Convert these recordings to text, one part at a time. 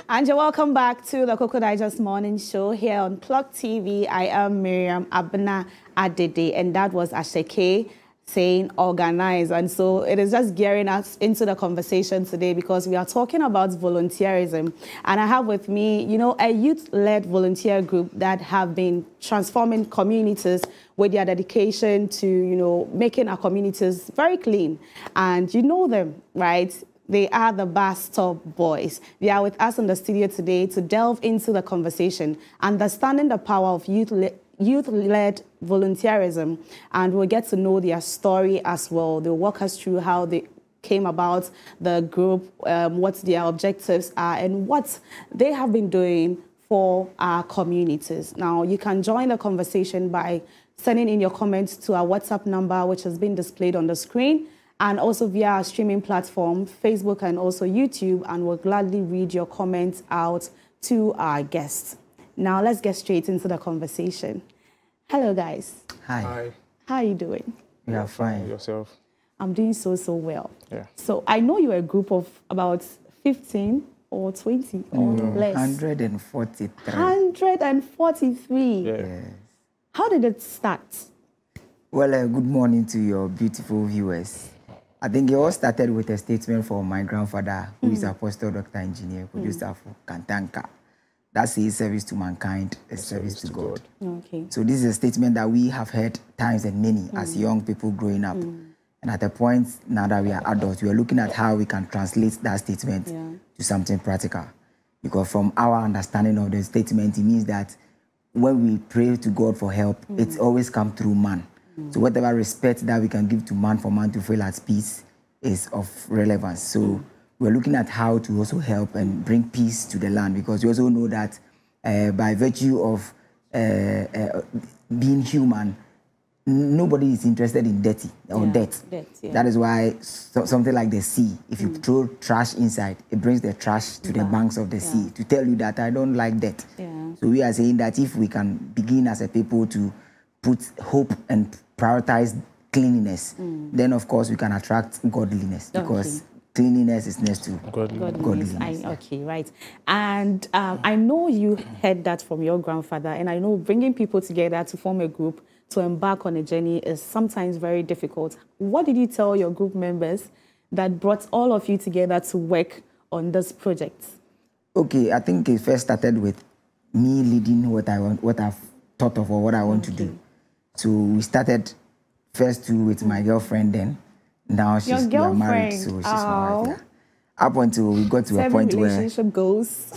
And you're welcome back to the Cocoa Digest Morning Show here on Plug TV. I am Miriam Abena Adede, and that was Asheke saying organize. And so it is just gearing us into the conversation today because we are talking about volunteerism. And I have with me, a youth-led volunteer group that have been transforming communities with their dedication to, making our communities very clean. And you know them, right? They are the Bus Stop Boys. They are with us in the studio today to delve into the conversation, understanding the power of youth-led volunteerism, and we'll get to know their story as well. They'll walk us through how they came about the group, what their objectives are, and what they have been doing for our communities. Now, you can join the conversation by sending in your comments to our WhatsApp number, which has been displayed on the screen, and also via our streaming platform, Facebook and also YouTube, and we'll gladly read your comments out to our guests. Now, let's get straight into the conversation. Hello, guys. Hi. Hi. How are you doing? We are fine. Yourself? I'm doing so well. Yeah. So I know you're a group of about 15 or 20 or less. 143. 143. Yeah. Yes. How did it start? Well, good morning to your beautiful viewers. I think it all started with a statement from my grandfather, who is Apostle Dr. Engineer, producer for Kantanka. That says service to mankind is service to God. Okay. So this is a statement that we have heard times and many as young people growing up. And at a point, now that we are adults, we are looking at how we can translate that statement to something practical. Because from our understanding of the statement, it means that when we pray to God for help, it's always come through man. So whatever respect that we can give to man for man to feel at peace is of relevance. So we're looking at how to also help and bring peace to the land, because we also know that by virtue of being human, nobody is interested in dirty or debt. That is why something like the sea, if you throw trash inside, it brings the trash to the banks of the sea to tell you that I don't like debt. So we are saying that if we can begin as a people to put hope and prioritize cleanliness, then of course we can attract godliness, because cleanliness is next to godliness. Okay, right. And I know you heard that from your grandfather, and I know bringing people together to form a group to embark on a journey is sometimes very difficult. What did you tell your group members that brought all of you together to work on this project? Okay, I think it first started with me leading what I want, what I've thought of, or what I want to do. So we started first with my girlfriend then. Now we are married, so she's my wife. Yeah. Up until we got to a point where relationship goes.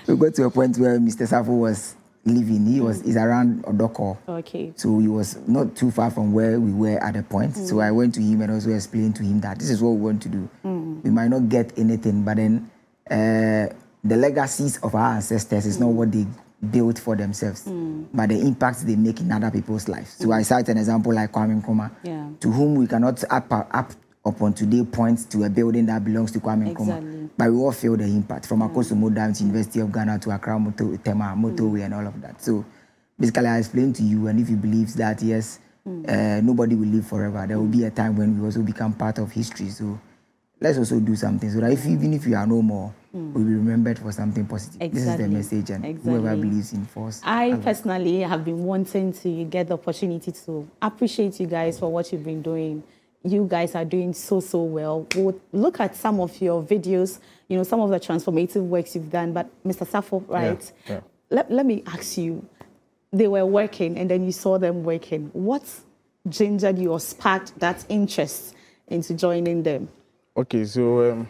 we got to a point where Mr. Safo was living. He's around Odoko. Okay. So he was not too far from where we were at a point. So I went to him and also explained to him that this is what we want to do. We might not get anything, but then the legacies of our ancestors is not what they built for themselves, but the impacts they make in other people's lives. So I cite an example like Kwame Nkrumah, to whom we cannot up upon today point to a building that belongs to Kwame Nkrumah, but we all feel the impact from Akosumo down to University of Ghana to Accra Tema Motorway and all of that. So basically I explained to you, and if you believe that yes, nobody will live forever, there will be a time when we also become part of history. So let's also do something so that even if you are no more, we'll be remembered for something positive. This is the message, and whoever believes in force. I personally have been wanting to get the opportunity to appreciate you guys for what you've been doing. You guys are doing so well. We'll look at some of your videos, some of the transformative works you've done. But Mr. Safo, right? Yeah. Let me ask you, they were working and then you saw them working. What gingered you or sparked that interest into joining them? Okay, so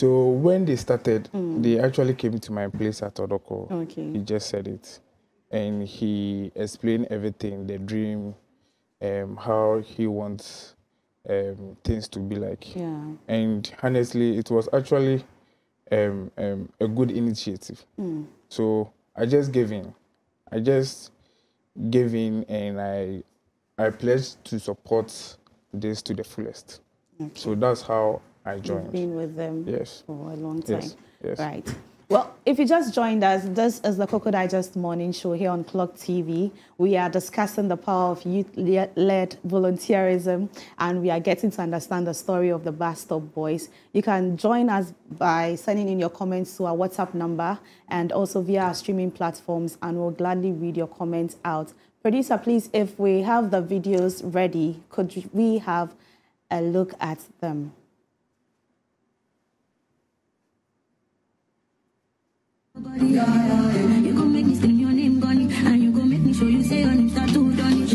when they started, they actually came to my place at Odoko. Okay. He just said it, and he explained everything, the dream, how he wants things to be like. Yeah. And honestly, it was actually a good initiative. So I just gave in. And I pledged to support this to the fullest. Okay. So that's how I joined. You've been with them for a long time. Yes. Right. Well, if you just joined us, this is the Cocoa Digest Morning Show here on Clock TV. We are discussing the power of youth-led volunteerism, and we are getting to understand the story of the Bus Stop Boys. You can join us by sending in your comments to our WhatsApp number and also via our streaming platforms, and we'll gladly read your comments out. Producer, please, if we have the videos ready, could we have a look at them? You gon' make me scream your name, Gunny, and you gon' make me show you say your name start to done.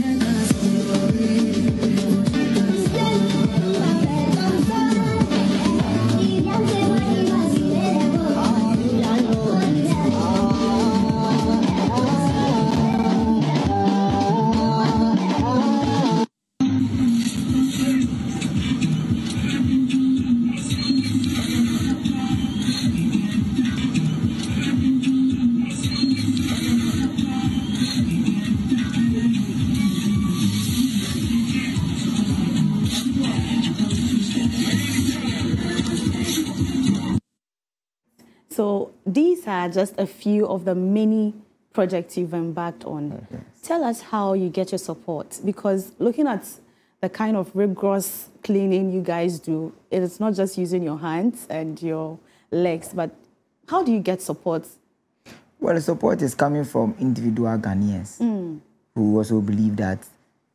So these are just a few of the many projects you've embarked on. Okay. Tell us how you get your support, because looking at the kind of rigorous cleaning you guys do, it's not just using your hands and your legs, but how do you get support? Well, the support is coming from individual Ghanaians who also believe that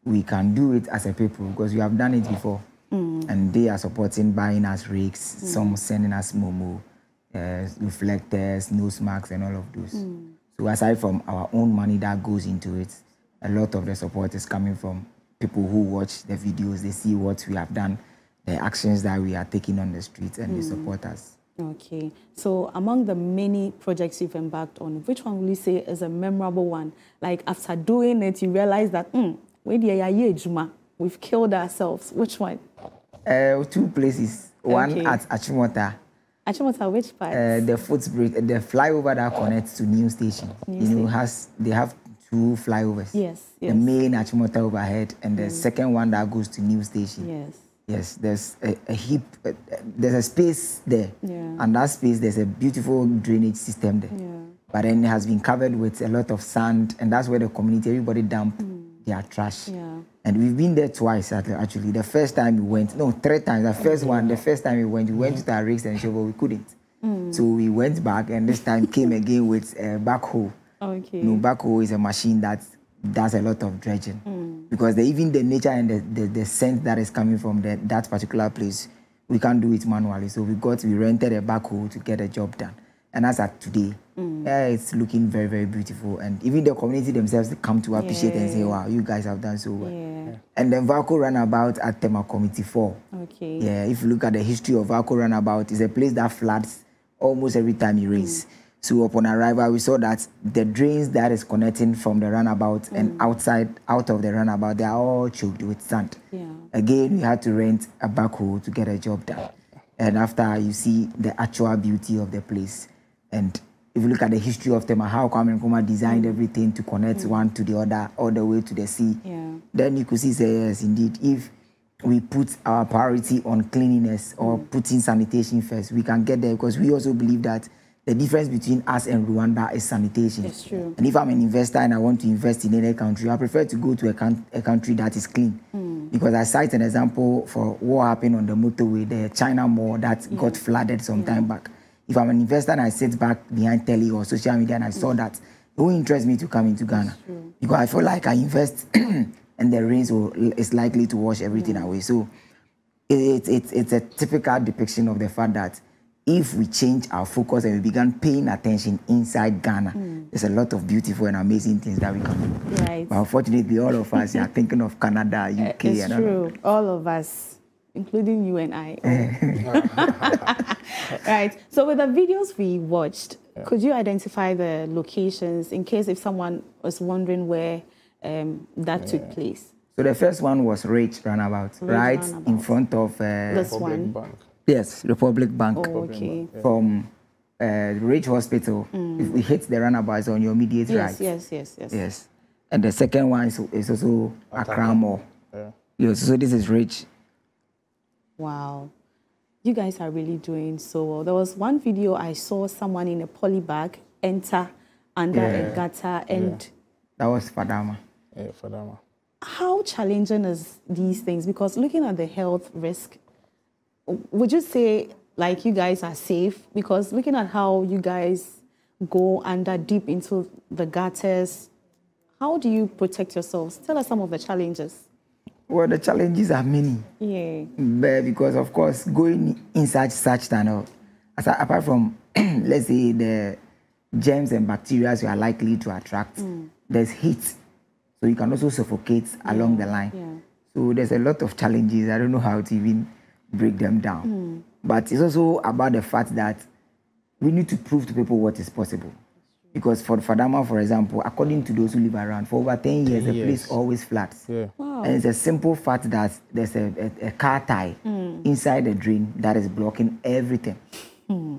we can do it as a people because we have done it before. And they are supporting, buying us rigs, some sending us momo, reflectors, nose marks, and all of those. So aside from our own money that goes into it, a lot of the support is coming from people who watch the videos, they see what we have done, the actions that we are taking on the streets, and they support us. Okay. So among the many projects you've embarked on, which one will you say is a memorable one? Like after doing it, you realize that, we've killed ourselves. Which one? 2 places. One Okay. at Achimota. Achimota, which part? The footbridge, the flyover that connects to New Station. They have 2 flyovers. Yes, The yes. main Achimota overhead and the second one that goes to New Station. Yes. Yes, there's a heap, there's a space there. Yeah. And that space, there's a beautiful drainage system there. Yeah. But then it has been covered with a lot of sand, and that's where the community, everybody dump their trash. Yeah. And we've been there twice, actually. The first time we went, no, 3 times. The first time we went to the rigs and shovel, we couldn't. So we went back, and this time came again with a backhoe. Okay. No, backhoe is a machine that does a lot of dredging. Because even the nature and the scent that is coming from that particular place, we can't do it manually. So we rented a backhoe to get the job done. And as at today, it's looking very, very beautiful. And even the community themselves, they come to appreciate and say, wow, you guys have done so well. Yeah. And then Valco Runabout at Tema Committee 4. Okay. Yeah, if you look at the history of Valco Runabout, it's a place that floods almost every time it rains. So upon arrival, we saw that the drains that is connecting from the runabout and out of the runabout, they are all choked with sand. Yeah. Again, we had to rent a backhoe to get a job done. And after, you see the actual beauty of the place. And if you look at the history of Tema, how Kwame Nkrumah designed everything to connect one to the other, all the way to the sea, then you could see, say, yes, indeed, if we put our priority on cleanliness or putting sanitation first, we can get there, because we also believe that the difference between us and Rwanda is sanitation. It's true. And if I'm an investor and I want to invest in any country, I prefer to go to a country that is clean. Because I cite an example for what happened on the motorway, the China Mall that got flooded some time back. If I'm an investor and I sit back behind telly or social media and I saw that, it won't interest me to come into Ghana. Because I feel like I invest and the rains is likely to wash everything away. So it's a typical depiction of the fact that if we change our focus and we begin paying attention inside Ghana, there's a lot of beautiful and amazing things that we can do. Right. But unfortunately, all of us are thinking of Canada, UK, It's and true. All of us, including you and I. Right. So with the videos we watched, could you identify the locations in case if someone was wondering where that took place? So the first one was Rich Runabout, right in front of This one. Bank. Yes, Republic Bank. Oh, okay. From Rich Hospital. If we hit the runabout, it's on your immediate right. Yes. And the second one is also Accra Mall. Yeah. Yes, so this is Rich. Wow. you guys are really doing so well. There was one video I saw someone in a poly bag enter under a gutter and... That was Fadama. Yeah, Fadama. How challenging is these things? Because looking at the health risk, would you say like you guys are safe? Because looking at how you guys go under deep into the gutters, how do you protect yourselves? Tell us some of the challenges. Well, the challenges are many. Yeah. But because, of course, going in such tunnel, apart from, let's say, the germs and bacteria you are likely to attract, there's heat. So you can also suffocate along the line. Yeah. So there's a lot of challenges. I don't know how to even break them down. But it's also about the fact that we need to prove to people what is possible. Because for Fadama, for example, according to those who live around, for over 10 years, the place always floods. Yeah. Wow. And it's a simple fact that there's a car tie inside the drain that is blocking everything.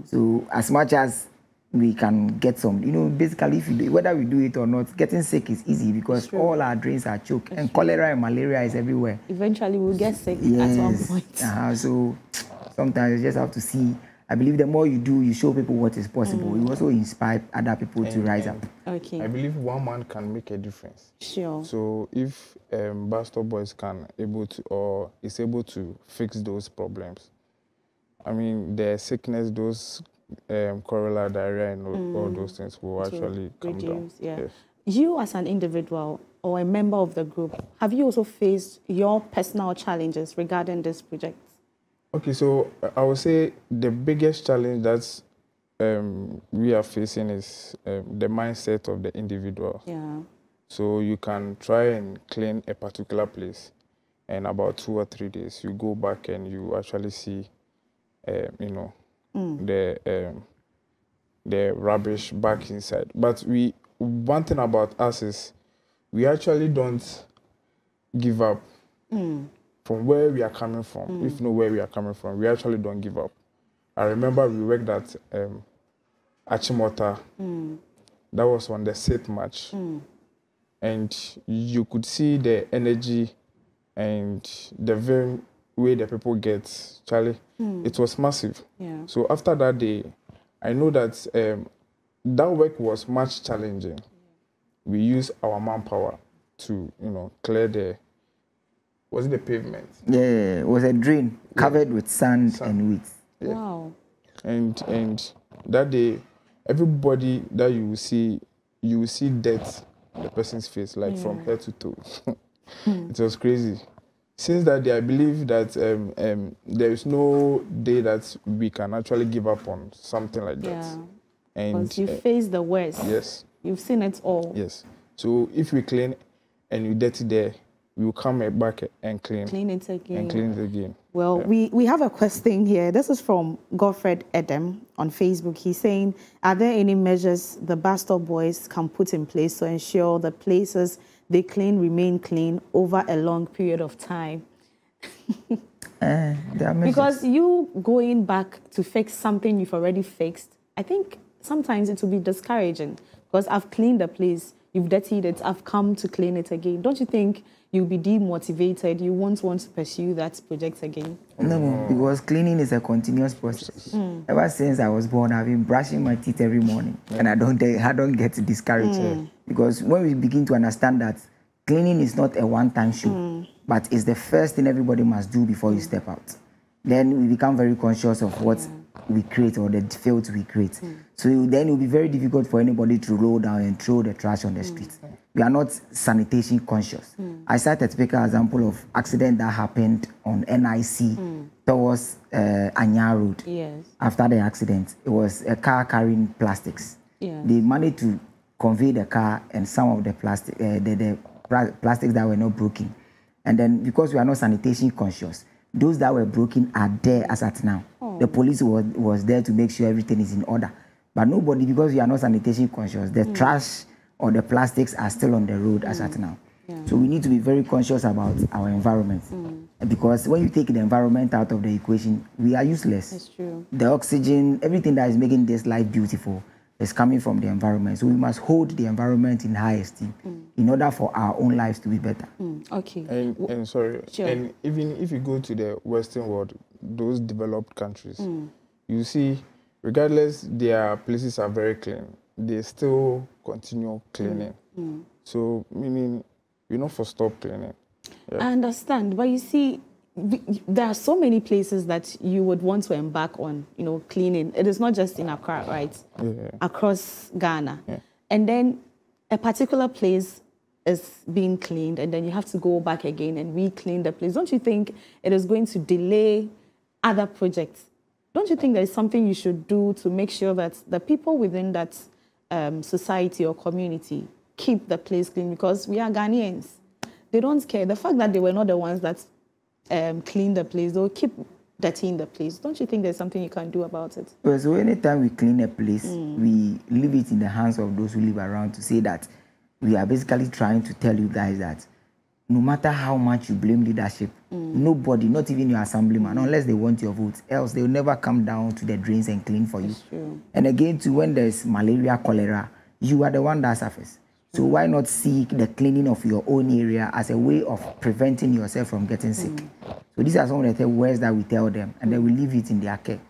So as much as we can get some, basically, if you do, whether we do it or not, getting sick is easy because all our drains are choked. And cholera and malaria is everywhere. Eventually, we'll get sick at one point. So sometimes you just have to see. I believe the more you do, you show people what is possible. You also inspire other people to rise up. Okay. I believe one man can make a difference. Sure. So if Bastard Boys is able to fix those problems, I mean, the sickness, those cholera, diarrhea, and all those things will actually come down. Yeah. Yes. You as an individual or a member of the group, have you also faced your personal challenges regarding this project? Okay, so I would say the biggest challenge that we are facing is the mindset of the individual. Yeah. So you can try and clean a particular place, and about 2 or 3 days, you go back and you actually see, the rubbish back inside. But one thing about us is we actually don't give up. From where we are coming from, if you know where we are coming from, we actually don't give up. I remember we worked at Achimota. That was on the 6th March. And you could see the energy and the very way the people get. Charlie, it was massive. Yeah. So after that day, I know that that work was much challenging. We used our manpower to, clear the... Was it the pavement? Yeah, it was a drain covered with sand and weeds. Yeah. Wow. And that day, everybody that you will see dirt on the person's face, like from head to toe. It was crazy. Since that day, I believe that there is no day that we can actually give up on something like that. Yeah. And Because you face the worst. yes. You've seen it all. Yes. So if we clean and you dirty there, we will come back and clean it again. And clean it again. Well, we have a question here. This is from Godfred Edem on Facebook. He's saying, are there any measures the Bastard Boys can put in place to ensure the places they clean remain clean over a long period of time? Because you going back to fix something you've already fixed, I think sometimes it will be discouraging because I've cleaned the place, you've dirtied it, I've come to clean it again. Don't you think you'll be demotivated? You won't want to pursue that project again? No, because cleaning is a continuous process. Ever since I was born, I've been brushing my teeth every morning, and I don't get discouraged. Because when we begin to understand that cleaning is not a one-time show, but it's the first thing everybody must do before you step out, then we become very conscious of what we create or the fields we create. So then it will be very difficult for anybody to roll down and throw the trash on the street. We are not sanitation conscious. I cite a typical example of accident that happened on NIC towards Anya Road. Yes. After the accident, it was a car carrying plastics. Yeah. They managed to convey the car and some of the plastics that were not broken. And then because we are not sanitation conscious, those that were broken are there as at now. The police was there to make sure everything is in order. But nobody, because we are not sanitation conscious, the trash or the plastics are still on the road as at now. Yeah. So we need to be very conscious about our environment. Because when you take the environment out of the equation, we are useless. That's true. The oxygen, everything that is making this life beautiful is coming from the environment. So we must hold the environment in high esteem in order for our own lives to be better. Okay. And sorry, Sure. and even if you go to the Western world, those developed countries, you see, regardless their places are very clean, they still continue cleaning. So, meaning, we not for stop cleaning. Yeah. I understand, but you see, there are so many places that you would want to embark on, you know, cleaning. It is not just in Accra, right? Yeah. Across Ghana. Yeah. And then a particular place is being cleaned, and then you have to go back again and re-clean the place. Don't you think it is going to delay other projects? Don't you think there is something you should do to make sure that the people within that society or community keep the place clean? Because we are Ghanaians. They don't care. The fact that they were not the ones that clean the place, they'll keep dirtying the place. Don't you think there's something you can do about it? Well, so anytime we clean a place, we leave it in the hands of those who live around to say that we are basically trying to tell you guys that no matter how much you blame leadership, nobody, not even your assemblyman, unless they want your votes, else they will never come down to the drains and clean for you. And again, too, when there's malaria, cholera, you are the one that suffers. So why not see the cleaning of your own area as a way of preventing yourself from getting sick? So these are some of the words that we tell them, and then we leave it in their care.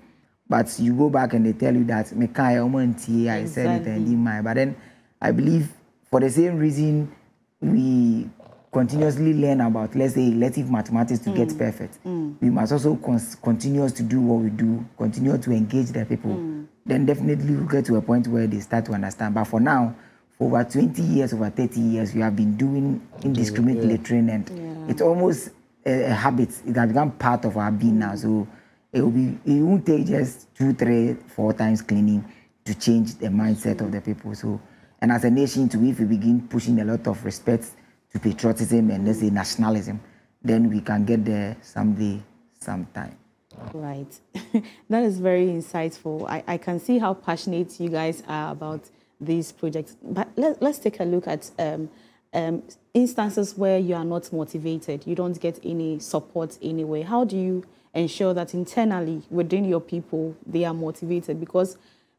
But you go back and they tell you that, I said it and didn't mind. But then I believe for the same reason we continuously learn about, let's say, elective mathematics to get perfect. We must also continue to do what we do, continue to engage the people. Then definitely we'll get to a point where they start to understand. But for now, over 20 years, over 30 years, we have been doing indiscriminate littering, and it's almost a habit. It has become part of our being now. So it won't take just 2, 3, 4 times cleaning to change the mindset of the people. So, and as a nation too, if we begin pushing a lot of respect to patriotism and, let's say, nationalism, then we can get there someday, sometime. Right. That is very insightful. I can see how passionate you guys are about these projects. But let's take a look at instances where you are not motivated, you don't get any support anyway. How do you ensure that internally within your people they are motivated? Because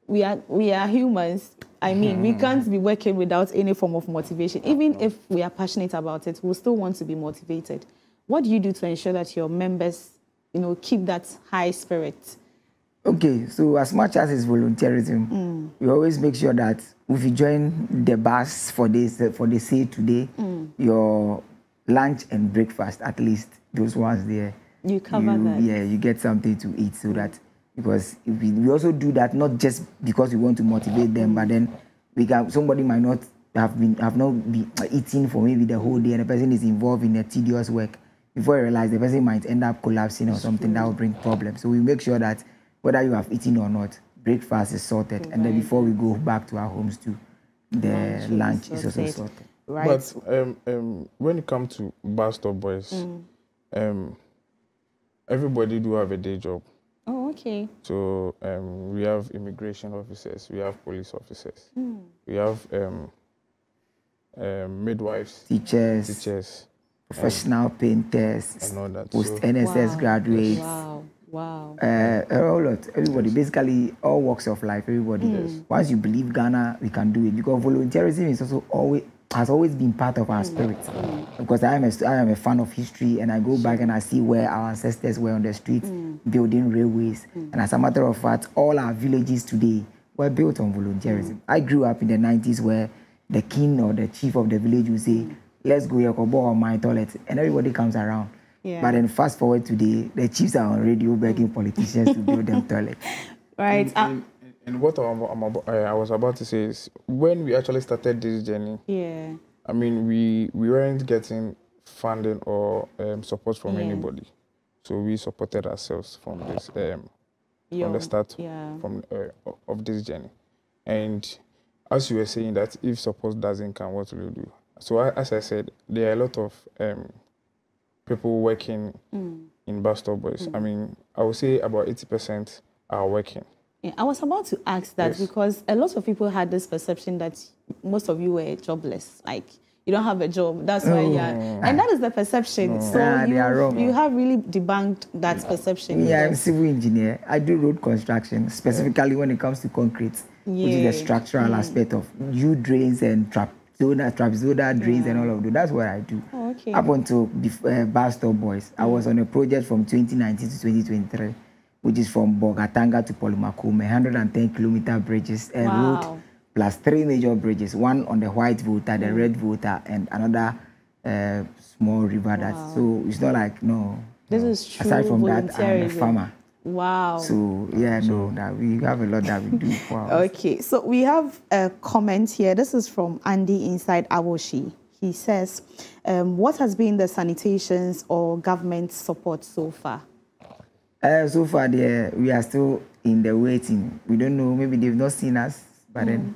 we are humans. I mean, we can't be working without any form of motivation. Even if we are passionate about it, we'll still want to be motivated. What do you do to ensure that your members, you know, keep that high spirit? Okay, so as much as it's volunteerism, we always make sure that if you join the bus for this, for the say today, your lunch and breakfast, at least those ones there, you cover that. Yeah, you get something to eat, so that, because we also do that not just because we want to motivate them, but then somebody might not have not been eating for maybe the whole day, and the person is involved in a tedious work. Before you realize, the person might end up collapsing or something that will bring problems. So we make sure that whether you have eaten or not, breakfast is sorted, and then before we go back to our homes too, the lunch is also sorted. Right. But when it comes to bus stop boys, everybody do have a day job. Oh, okay. So we have immigration officers, we have police officers, we have midwives, teachers, professional painters, and all that. Post-NSS graduates. Wow. A whole lot. Everybody, basically all walks of life, everybody. Once you believe Ghana, we can do it. Because volunteerism is also has always been part of our spirit. Because I am a fan of history, and I go back and I see where our ancestors were on the streets building railways. And as a matter of fact, all our villages today were built on volunteerism. I grew up in the 90s where the king or the chief of the village would say, let's go here, on my toilet, and everybody comes around. Yeah. But then fast forward today, the chiefs are on radio begging politicians to build them toilets. Right. And what I was about to say is, when we actually started this journey, I mean, we weren't getting funding or support from anybody. So we supported ourselves from this, from the start of this journey. And as you were saying that if support doesn't come, what will you do? So as I said, there are a lot of people working in bus stop boys. I mean, I would say about 80% are working. Yeah, I was about to ask that because a lot of people had this perception that most of you were jobless, like you don't have a job. That's why you are, and that is the perception. So you have really debunked that perception. Yeah, I'm a civil engineer. I do road construction, specifically when it comes to concrete, which is the structural aspect of drains and trapezoidal drains and all of that. That's what I do. Oh, okay. Up until Bus Stop Boys, I was on a project from 2019 to 2023, which is from Bogatanga to Polumakume, 110-kilometer bridges, a road plus 3 major bridges, one on the White Volta, the Red Volta, and another small river. So it's not like, no. This is true. Aside from that, I'm a farmer. Wow. So, yeah, that we have a lot that we do. Okay, so we have a comment here. This is from Andy inside Awoshi. He says, what has been the sanitations or government support so far? So far, we are still in the waiting. We don't know. Maybe they've not seen us, but then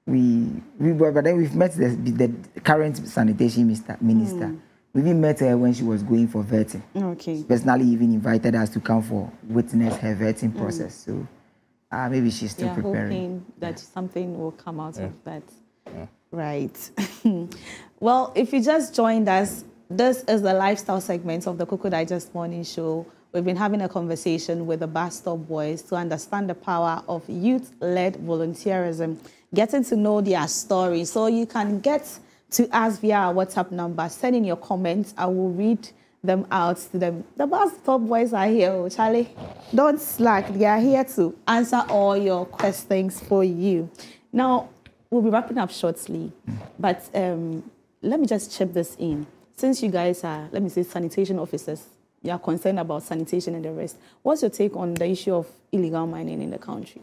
we've met the current sanitation minister. We even met her when she was going for vetting. Okay. Personally, even invited us to come for witness her vetting process. So maybe she's still preparing. Hoping that something will come out of that. Yeah. Right. Well, if you just joined us, this is the lifestyle segment of the Cocoa Digest Morning Show. We've been having a conversation with the Bus Stop Boys to understand the power of youth-led volunteerism, getting to know their story. So you can get to us via our WhatsApp number. Send in your comments. I will read them out to them. The Bus Stop Boys are here, oh, Charlie. Don't slack. They are here to answer all your questions for you. Now, we'll be wrapping up shortly, but let me just chip this in. Since you guys are, let me say, sanitation officers, you are concerned about sanitation and the rest. What's your take on the issue of illegal mining in the country?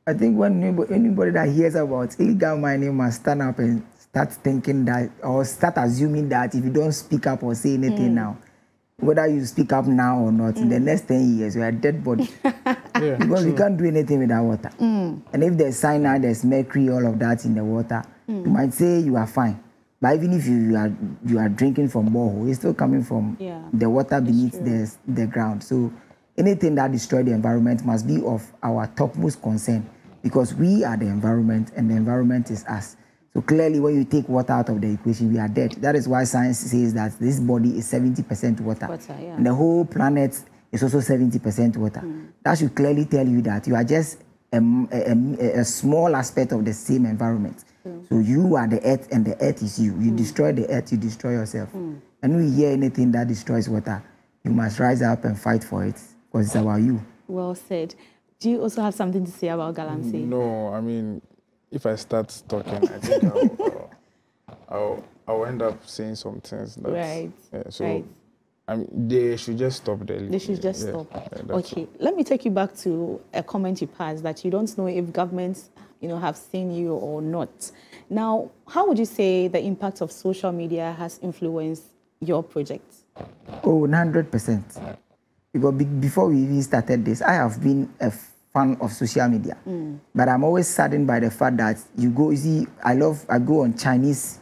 I think when anybody that hears about illegal mining must stand up and start thinking that, or start assuming that if you don't speak up or say anything now, whether you speak up now or not, in the next 10 years, you are a dead body. Because you can't do anything with that water. And if there's cyanide, there's mercury, all of that in the water, you might say you are fine. But even if you are drinking from borehole, it's still coming from the water beneath the ground. So anything that destroys the environment must be of our topmost concern, because we are the environment and the environment is us. So clearly, when you take water out of the equation, we are dead. That is why science says that this body is 70% water. And the whole planet is also 70% water. That should clearly tell you that you are just a small aspect of the same environment. So you are the earth and the earth is you. You destroy the earth, you destroy yourself. And when you hear anything that destroys water, you must rise up and fight for it, because it's about you. Well said. Do you also have something to say about Galamsey? No, I mean, if I start talking, I think I'll end up saying some things. So I mean, they should just stop there. They should just stop. Okay, let me take you back to a comment you passed that you don't know if governments, have seen you or not. Now, how would you say the impact of social media has influenced your project? Oh, 100%. Because before we even started this, I have been a fan of social media. But I'm always saddened by the fact that I go on Chinese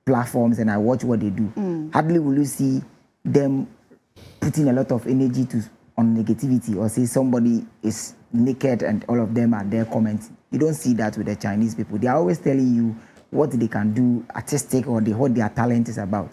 platforms and I watch what they do. Hardly will you see them putting a lot of energy on negativity, or say somebody is naked and all of them are there commenting. You don't see that with the Chinese people. They are always telling you what they can do, artistic, or what their talent is about.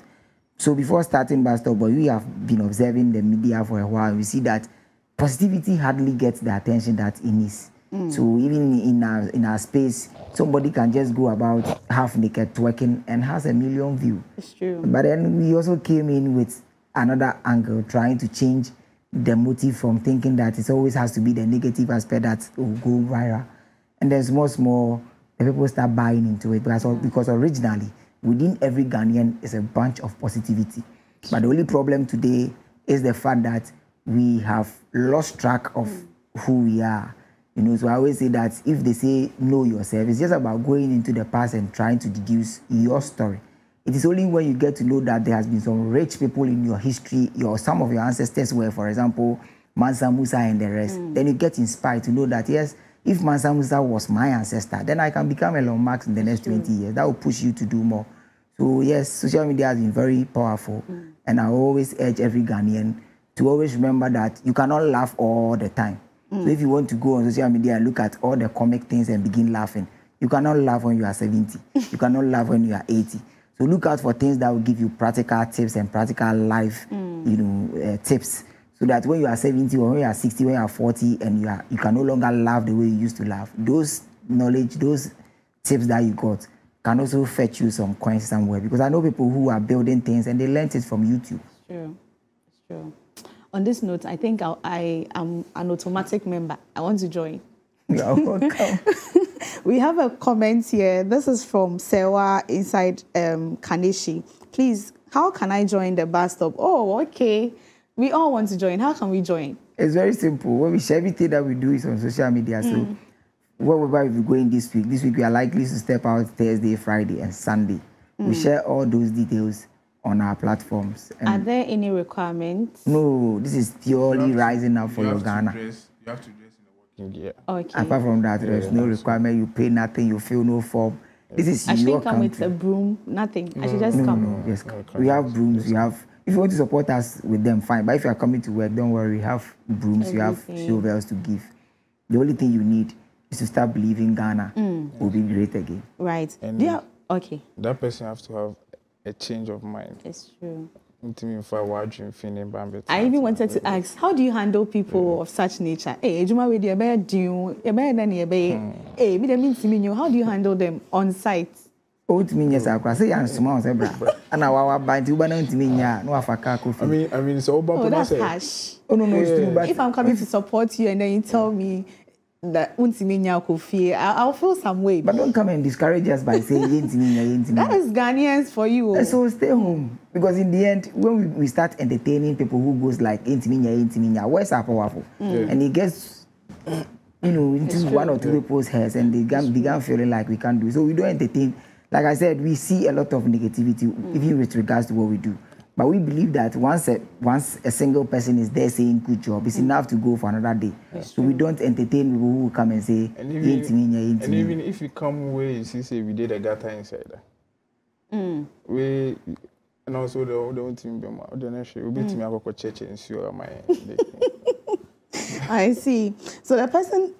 So before starting Bus Stop Boy, we have been observing the media for a while. We see that positivity hardly gets the attention that it needs. So even in our space, somebody can just go about half naked twerking and has 1 million views. It's true. But then we also came in with another angle, trying to change the motive from thinking that it always has to be the negative aspect that will go viral. And then small, the people start buying into it, because originally, within every Ghanaian is a bunch of positivity. But the only problem today is the fact that we have lost track of who we are. So I always say that if they say know yourself, it's just about going into the past and trying to deduce your story. It is only when you get to know that there has been some rich people in your history, some of your ancestors were, for example, Mansa Musa and the rest, then you get inspired to know that, yes, if Mansa Musa was my ancestor, then I can become Elon Musk in the next 20 years. That will push you to do more. So yes, social media has been very powerful. And I always urge every Ghanaian to always remember that you cannot laugh all the time. So if you want to go on social media and look at all the comic things and begin laughing, you cannot laugh when you are 70. You cannot laugh when you are 80. So look out for things that will give you practical tips and practical life, tips. So that when you are 70 or when you are 60, when you are 40, and you can no longer laugh the way you used to laugh, those knowledge, those tips that you got can also fetch you some coins somewhere, because I know people who are building things and they learned it from YouTube. True. It's true. On this note, I think I am an automatic member. I want to join. You're welcome. We have a comment here. This is from Sewa inside Kaneshi. Please, how can I join the bus stop? Oh, okay. We all want to join. How can we join? It's very simple. When we share everything that we do is on social media. So wherever we're going this week we are likely to step out Thursday, Friday, and Sunday. We share all those details on our platforms. And are there any requirements? no, this is purely rising up for your Ghana. You have to dress in a working gear. Okay. Apart from that, there's no requirement. You pay nothing. You fill no form. This is I your shouldn't come country. with a broom. Nothing. I should just come. No, yes, we have brooms. We have. If you want to support us with them, fine. But if you are coming to work, don't worry. We have brooms. We have shovels to give. The only thing you need is to start believing Ghana will be great again. Right. And okay. that person has to have a change of mind. It's true. I even wanted to ask, how do you handle people of such nature? Hey, how do you handle them on site? Oh, to me, yes, I say, I'm small, and I bind you, but not to me, no, I mean, it's all oh, that's harsh. Oh, no, it's true, but if I'm coming to support you and then you tell me that I'll feel some way. But don't come and discourage us by saying that is Ghanaians for you. So stay home, because in the end, when we start entertaining people who goes like intiminya, words are powerful, and it gets into one or two people's heads, and they began feeling like we can't do it. So we don't entertain. Like I said, we see a lot of negativity, even with regards to what we do. But we believe that once a single person is there saying good job, it's enough to go for another day. So we don't entertain people who come and say, and even if you come where you see we did a gutter inside there. We and also the old team the next will be to me a church and see my I see. So the person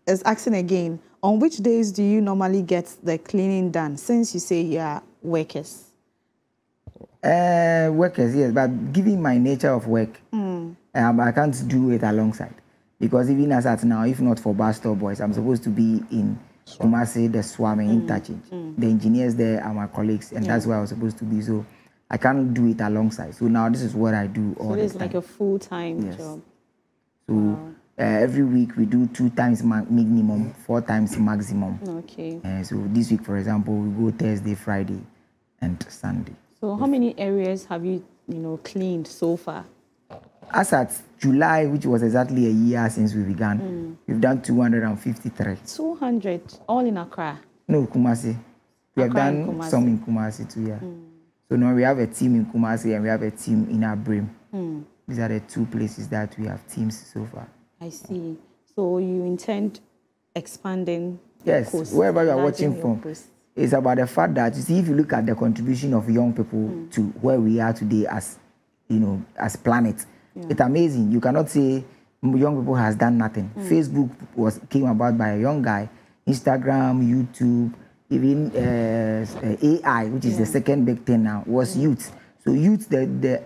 is asking again, on which days do you normally get the cleaning done, since you say you are workers? Workers, yes, but given my nature of work, I can't do it alongside, because even as at now, if not for bus stop boys, I'm supposed to be in Kumasi, the Swami interchange. The engineers there are my colleagues, and that's where I was supposed to be. So I can't do it alongside. So now this is what I do all the time. So it's like a full-time job. So every week we do 2 times minimum, 4 times maximum. Okay. So this week, for example, we go Thursday, Friday, and Sunday. So how many areas have you cleaned so far? As at July, which was exactly a year since we began, we've done 253. 200, all in Accra? No, Kumasi. We have done some in Kumasi too, yeah. So now we have a team in Kumasi and we have a team in Abrim. These are the 2 places that we have teams so far. I see. So you intend expanding? Yes, wherever you are watching from. It's about the fact that, you see, if you look at the contribution of young people to where we are today as, as planet, it's amazing. You cannot say young people has done nothing. Facebook came about by a young guy. Instagram, YouTube, even AI, which is the second big thing now, was youth. So youth, the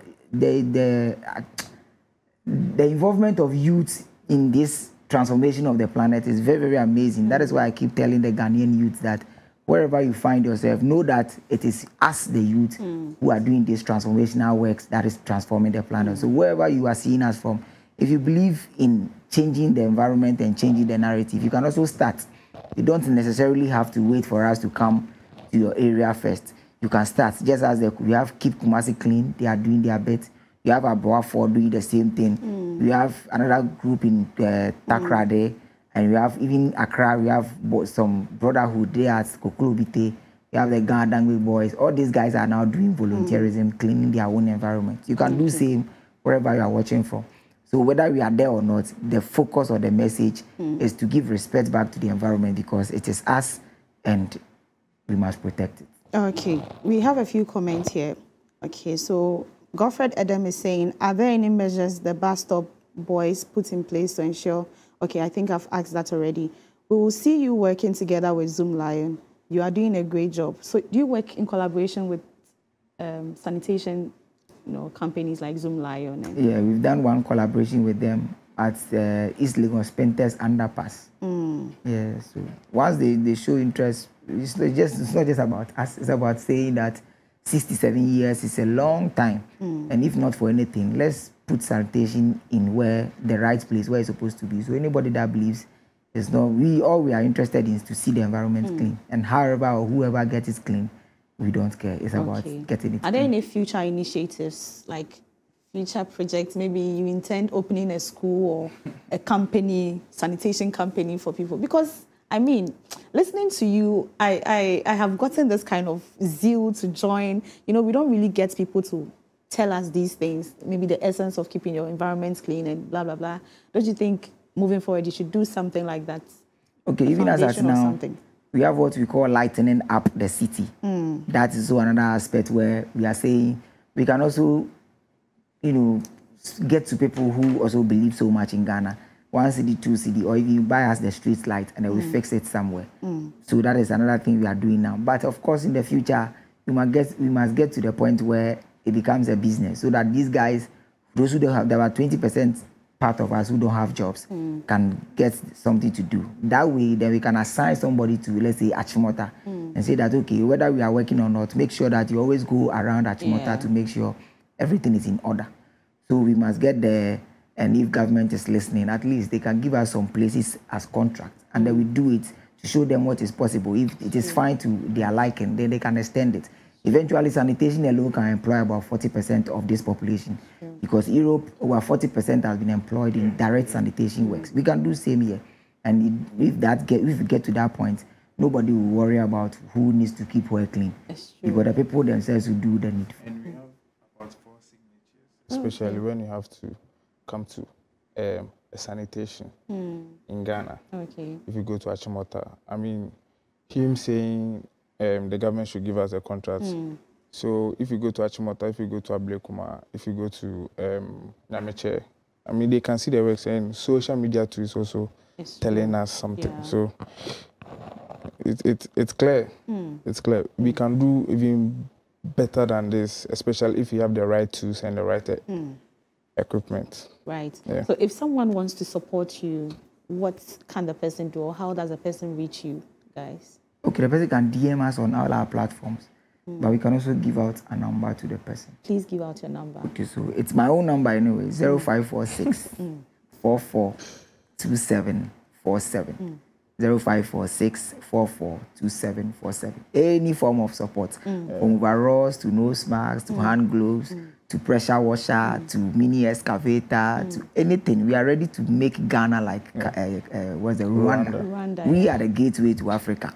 involvement of youth in this transformation of the planet is very, very amazing. That is why I keep telling the Ghanaian youth that wherever you find yourself, know that it is us, the youth, who are doing these transformational works that is transforming the planet. So wherever you are seeing us from, if you believe in changing the environment and changing the narrative, you can also start. You don't necessarily have to wait for us to come to your area first. You can start, just as we have Keep Kumasi Clean, they are doing their bit. You have Aboa 4 doing the same thing. We have another group in Takra there. And we have even Accra, we have some brotherhood there at Kokulobite. We have the Gandangwe boys. All these guys are now doing volunteerism, cleaning their own environment. You can do same wherever you are watching from. So whether we are there or not, the focus or the message is to give respect back to the environment, because it is us and we must protect it. Okay, we have a few comments here. Okay, so Godfred Adam is saying, are there any measures the bus stop boys put in place to ensure? Okay, I think I've asked that already. We will see you working together with Zoom Lion. You are doing a great job. So do you work in collaboration with sanitation companies like Zoom Lion? Yeah, we've done one collaboration with them at East Lagos Painters Underpass. Yeah, so once they show interest, it's not just about us, it's about saying that 67 years is a long time. And if not for anything, let's put sanitation in where the right place, where it's supposed to be. So anybody that believes it's not, all we are interested in is to see the environment clean. And however or whoever gets it clean, we don't care. It's about getting it Are clean. there any future initiatives, like future projects? Maybe you intend opening a school or a company, sanitation company for people? Because, I mean, listening to you, I have gotten this kind of zeal to join. You know, we don't really get people to tell us these things, maybe the essence of keeping your environment clean and blah, blah, blah. Don't you think moving forward you should do something like that? Okay, even as at now, something? We have what we call lightening up the city. That is another aspect where we are saying we can also, you know, get to people who also believe so much in Ghana. 1 city, 2 city, or if you buy us the street light and then we fix it somewhere. So that is another thing we are doing now. But of course, in the future, we must get to the point where it becomes a business, so that these guys, those who don't have, there are 20% part of us who don't have jobs, can get something to do. That way, then we can assign somebody to, let's say, Achimota, and say that, okay, whether we are working or not, make sure that you always go around Achimota to make sure everything is in order. So we must get there, and if government is listening, at least they can give us some places as contracts, and then we do it to show them what is possible. If it is fine to their liking, then they can extend it. Eventually, sanitation alone can employ about 40% of this population, because Europe, over 40% has been employed in direct sanitation works. We can do same here, and if we get to that point, nobody will worry about who needs to keep well clean, because the people themselves will do the need. And we have about 4 signatures, especially when you have to come to a sanitation in Ghana. Okay. If you go to Achimota, I mean, him saying the government should give us a contract. So if you go to Achimota, if you go to Ablekuma, if you go to Nameche, I mean, they can see the works, and social media too is also telling us something. Yeah. So it's clear. It's clear. We can do even better than this, especially if you have the right tools and the right equipment. Right. Yeah. So if someone wants to support you, what can the person do, or how does a person reach you, guys? Okay, the person can DM us on all our platforms, but we can also give out a number to the person. Please give out your number. Okay, so it's my own number anyway, 0546 44 2747. 0546 44 2747. Any form of support, from overalls to nose masks to hand gloves to pressure washer to mini excavator to anything. We are ready to make Ghana like what's the Rwanda. We are the gateway to Africa,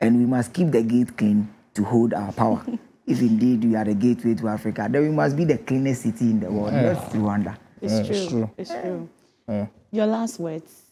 and we must keep the gate clean to hold our power. If indeed we are the gateway to Africa, then we must be the cleanest city in the world, not Rwanda. It's true. It's true. Your last words.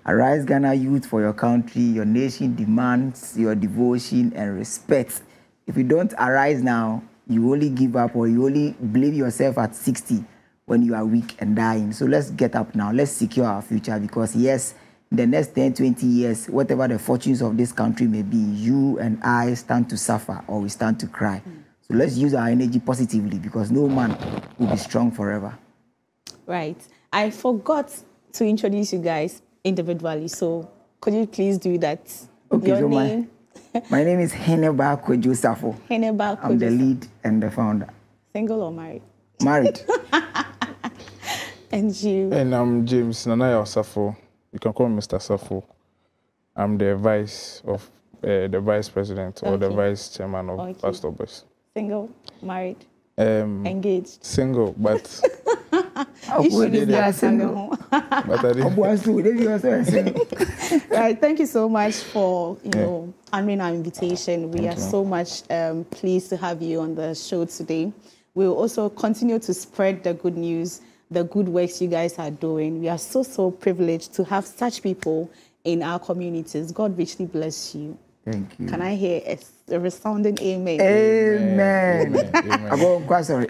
Arise, Ghana youth, for your country. Your nation demands your devotion and respect. If you don't arise now, you only give up, or you only blame yourself at 60 when you are weak and dying. So let's get up now. Let's secure our future, because yes, in the next 10, 20 years, whatever the fortunes of this country may be, you and I stand to suffer, or we stand to cry. So let's use our energy positively, because no man will be strong forever. Right. I forgot to introduce you guys individually, so could you please do that? Okay, your name? My name is Heneba Kwejo Safo. Heneba Kwejo. I'm the lead and the founder. Single or married? Married. And you? And I'm James Nanaya Safo. You can call me Mr. Safo. I'm the vice president or the vice chairman of Pastor Boys. Single, married, engaged. Single, but you should be single. Right. Thank you so much for honoring our invitation. We are so much pleased to have you on the show today. We will also continue to spread the good news, the good works you guys are doing. We are so privileged to have such people in our communities. God richly bless you. Thank you. Can I hear a resounding amen? Amen.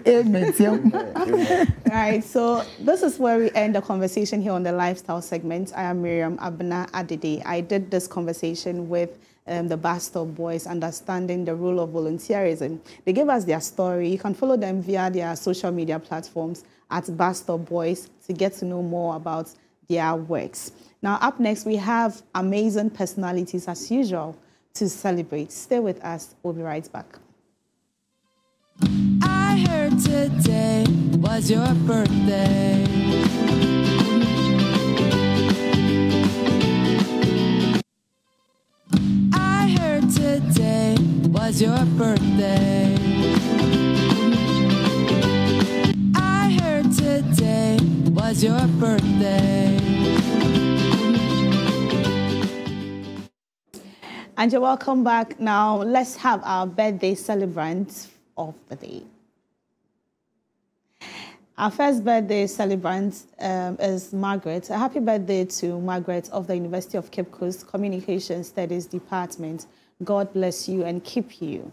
Amen. Right, so this is where we end the conversation here on the lifestyle segment. I am Miriam Abena Adede. I did this conversation with the Pastor Boys, understanding the role of volunteerism. They gave us their story. You can follow them via their social media platforms at Pastor Boys to get to know more about their works. Now, up next, we have amazing personalities as usual to celebrate. Stay with us. We'll be right back. I heard today was your birthday. I heard today was your birthday. I heard today was your birthday. And you're welcome back. Now, let's have our birthday celebrants of the day. Our first birthday celebrant is Margaret. A happy birthday to Margaret of the University of Cape Coast Communication Studies Department. God bless you and keep you.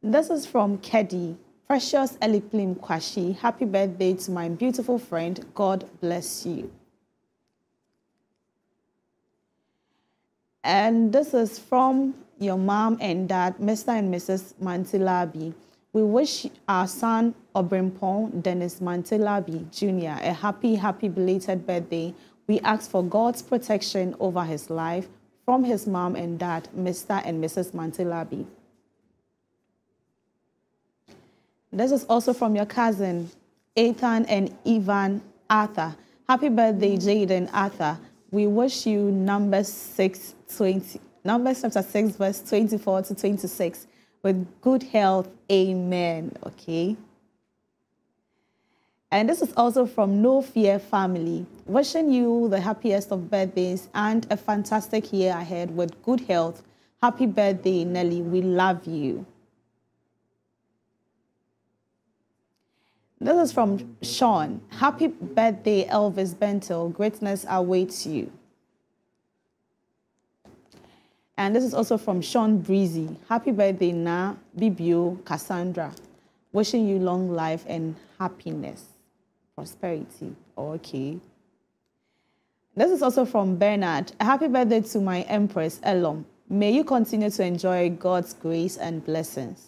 This is from Kedi. Precious Eliplim Kwashi. Happy birthday to my beautiful friend. God bless you. And this is from your mom and dad, Mr. and Mrs. Mantilabi. We wish our son, Obrimpong Dennis Mantilabi Jr., a happy belated birthday. We ask for God's protection over his life from his mom and dad, Mr. and Mrs. Mantilabi. This is also from your cousin, Ethan and Ivan Arthur. Happy birthday, Jaden Arthur. We wish you Numbers chapter 6, verse 24 to 26 with good health. Amen. Okay. And this is also from No Fear family. Wishing you the happiest of birthdays and a fantastic year ahead with good health. Happy birthday, Nelly. We love you. This is from Sean. Happy birthday, Elvis Bentel. Greatness awaits you. And this is also from Sean Breezy. Happy birthday, Na Bibio Cassandra. Wishing you long life and happiness, prosperity. Okay. This is also from Bernard. A happy birthday to my Empress, Elom. May you continue to enjoy God's grace and blessings.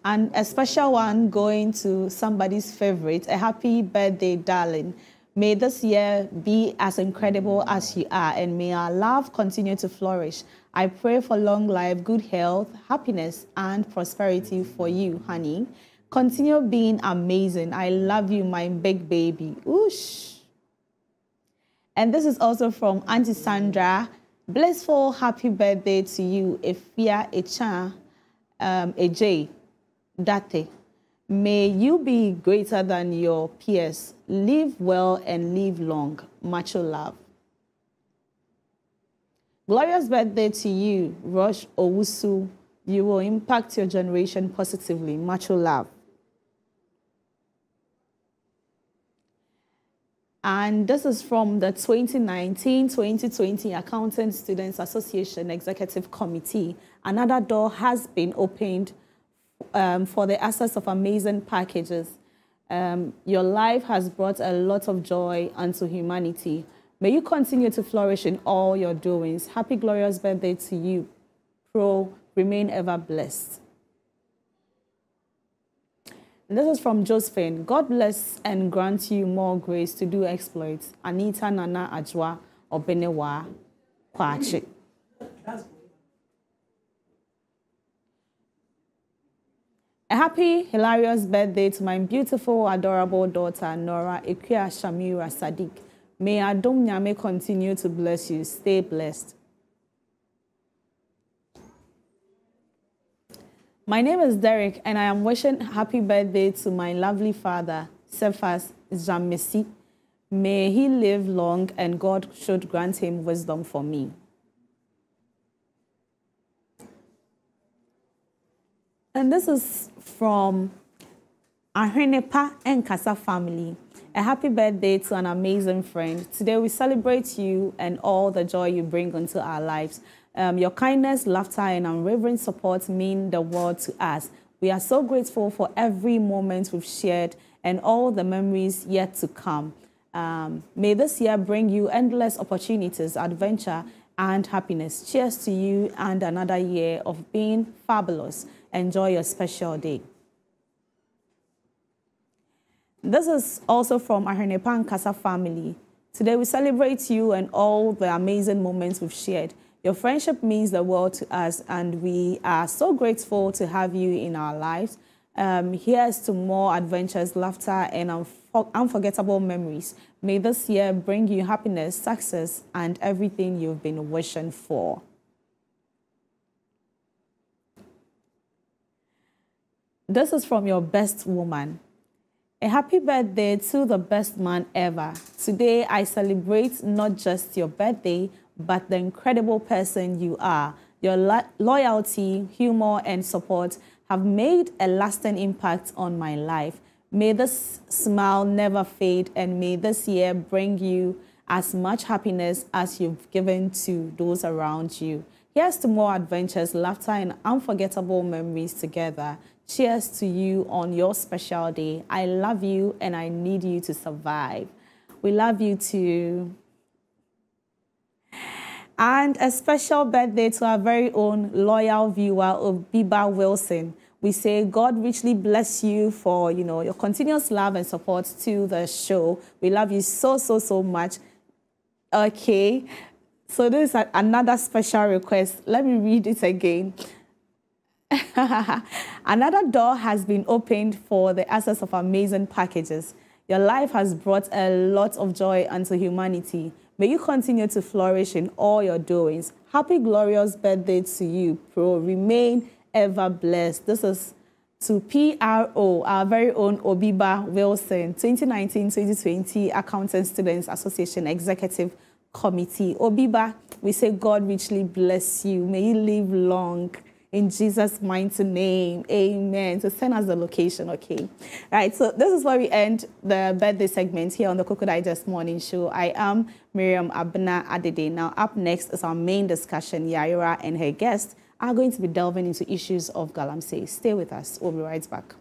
And a special one going to somebody's favorite. A happy birthday, darling. May this year be as incredible as you are, and may our love continue to flourish. I pray for long life, good health, happiness, and prosperity for you, honey. Continue being amazing. I love you, my big baby. Oosh. And this is also from Auntie Sandra. Blissful happy birthday to you, Efia Echa Ej Date. May you be greater than your peers. Live well and live long. Much love. Glorious birthday to you, Rosh Owusu. You will impact your generation positively. Much love. And this is from the 2019-2020 Accountant Students Association Executive Committee. Another door has been opened for the access of amazing packages. Your life has brought a lot of joy unto humanity. May you continue to flourish in all your doings. Happy glorious birthday to you. Pro, remain ever blessed. And this is from Josephine. God bless and grant you more grace to do exploits. Anita Nana Ajwa Obenewa Kwachi. A happy, hilarious birthday to my beautiful, adorable daughter, Nora Ikuya Shamira Sadiq. May Adom Nyame continue to bless you. Stay blessed. My name is Derek, and I am wishing happy birthday to my lovely father, Cephas Jamesi. May he live long, and God should grant him wisdom for me. And this is from Ahrenepa and Kasa family. A happy birthday to an amazing friend. Today we celebrate you and all the joy you bring into our lives. Your kindness, laughter, and unwavering support mean the world to us. We are so grateful for every moment we've shared and all the memories yet to come. May this year bring you endless opportunities, adventure, and happiness. Cheers to you and another year of being fabulous. Enjoy your special day. This is also from Ahenepan Kasa family. Today we celebrate you and all the amazing moments we've shared. Your friendship means the world to us, and we are so grateful to have you in our lives. Here's to more adventures, laughter, and unforgettable memories. May this year bring you happiness, success, and everything you've been wishing for. This is from your best woman. A happy birthday to the best man ever. Today, I celebrate not just your birthday, but the incredible person you are. Your loyalty, humor, and support have made a lasting impact on my life. May this smile never fade, and may this year bring you as much happiness as you've given to those around you. Here's to more adventures, laughter, and unforgettable memories together. Cheers to you on your special day. I love you and I need you to survive. We love you too. And a special birthday to our very own loyal viewer, Obiba Wilson. We say God richly bless you for, your continuous love and support to the show. We love you so, so, so much. Okay, so this is another special request. Let me read it again. Another door has been opened for the access of amazing packages. Your life has brought a lot of joy unto humanity. May you continue to flourish in all your doings. Happy, glorious birthday to you, Pro. Remain ever blessed. This is to PRO, our very own Obiba Wilson, 2019-2020 Accountant Students Association Executive Committee. Obiba, we say God richly bless you. May you live long. In Jesus' mighty name, amen. So send us the location, okay? Right, so this is where we end the birthday segment here on the Cocoa Digest Morning Show. I am Miriam Abena Adede. Now, up next is our main discussion. Yaira and her guests are going to be delving into issues of Galamsey. Stay with us. We'll be right back.